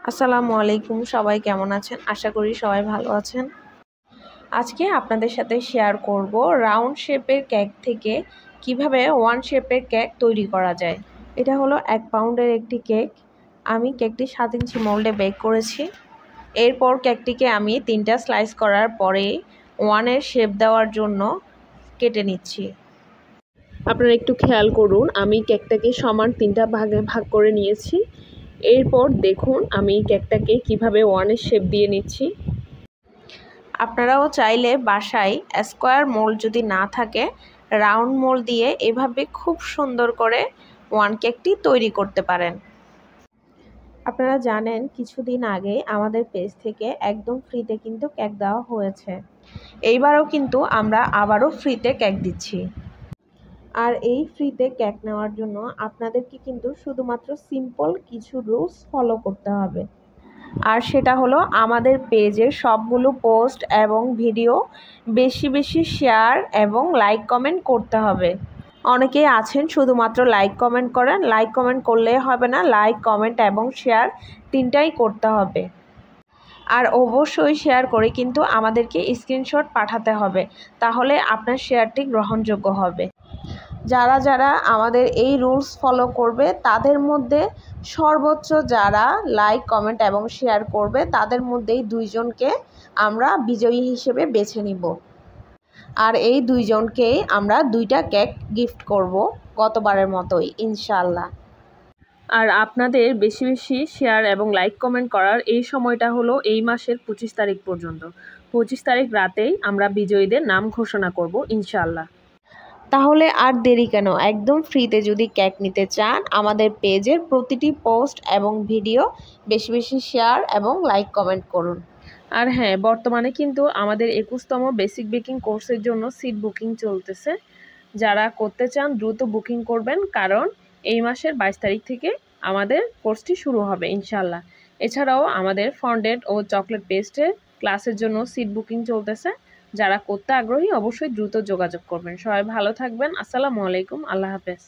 আসসালামু আলাইকুম, সবাই কেমন আছেন? আশা করি সবাই ভালো আছেন। আজকে আপনাদের সাথে শেয়ার করব রাউন্ড শেপের কেক থেকে কিভাবে ওয়ান শেপের কেক তৈরি করা যায়। এটা হলো 1 পাউন্ডের একটি কেক। আমি কেকটি 7 ইঞ্চি মোল্ডে বেক করেছি। এরপর কেকটিকে আমি 3টা স্লাইস করার পরে ওয়ানের শেপ দেওয়ার জন্য কেটে নিচ্ছি। আপনারা একটু খেয়াল করুন, আমি কেকটাকে সমান 3টা ভাগে ভাগ করে নিয়েছি। এরপর দেখুন আমি কেকটাকে কিভাবে ওয়ানের শেপ দিয়ে নিচ্ছি। আপনারাও চাইলে বাসায় স্কোয়ার মোল্ড যদি না থাকে রাউন্ড মোল্ড দিয়ে এভাবে খুব সুন্দর করে ওয়ান কেকটি তৈরি করতে পারেন। আপনারা জানেন কিছুদিন আগে আমাদের পেজ থেকে একদম ফ্রিতে কিন্তু কেক দেওয়া হয়েছে। এইবারও কিন্তু আমরা আবারও ফ্রিতে কেক দিচ্ছি। আর এই ফ্রিতে কেক নেওয়ার জন্য আপনাদেরকে কিন্তু শুধুমাত্র সিম্পল কিছু রুলস ফলো করতে হবে। আর সেটা হলো আমাদের পেজের সবগুলো পোস্ট এবং ভিডিও বেশি বেশি শেয়ার এবং লাইক কমেন্ট করতে হবে। অনেকেই আছেন শুধুমাত্র লাইক কমেন্ট করেন, লাইক কমেন্ট করলেই হবে না, লাইক কমেন্ট এবং শেয়ার 3টাই করতে হবে। আর অবশ্যই শেয়ার করে কিন্তু আমাদেরকে স্ক্রিনশট পাঠাতে হবে, তাহলে আপনার শেয়ারটি গ্রহণযোগ্য হবে। যারা যারা আমাদের এই রুলস ফলো করবে তাদের মধ্যে সর্বোচ্চ যারা লাইক কমেন্ট এবং শেয়ার করবে তাদের মধ্যেই 2 জনকে আমরা বিজয়ী হিসেবে বেছে নিব। আর এই 2 জনকেই আমরা 2টা কেক গিফট করব গতবারের মতোই ইনশাআল্লাহ। আর আপনাদের বেশি বেশি শেয়ার এবং লাইক কমেন্ট করার এই সময়টা হলো এই মাসের 25 তারিখ পর্যন্ত। 25 তারিখ রাতেই আমরা বিজয়ীদের নাম ঘোষণা করব ইনশাআল্লাহ। তাহলে আর দেরি কেন, একদম ফ্রিতে যদি কেক নিতে চান আমাদের পেজের প্রতিটি পোস্ট এবং ভিডিও বেশি বেশি শেয়ার এবং লাইক কমেন্ট করুন। আর হ্যাঁ, বর্তমানে কিন্তু আমাদের 21তম বেসিক বেকিং কোর্সের জন্য সিট বুকিং চলতেছে। যারা করতে চান দ্রুত বুকিং করবেন, কারণ এই মাসের 22 তারিখ থেকে আমাদের কোর্সটি শুরু হবে ইনশাআল্লাহ। এছাড়াও আমাদের ফন্ডেন্ট ও চকলেট পেস্টের ক্লাসের জন্য সিট বুকিং চলতেছে। যারা করতে আগ্রহী অবশ্যই দ্রুত যোগাযোগ করবেন। সবাই ভালো থাকবেন। আসসালামু আলাইকুম, আল্লাহ হাফেজ।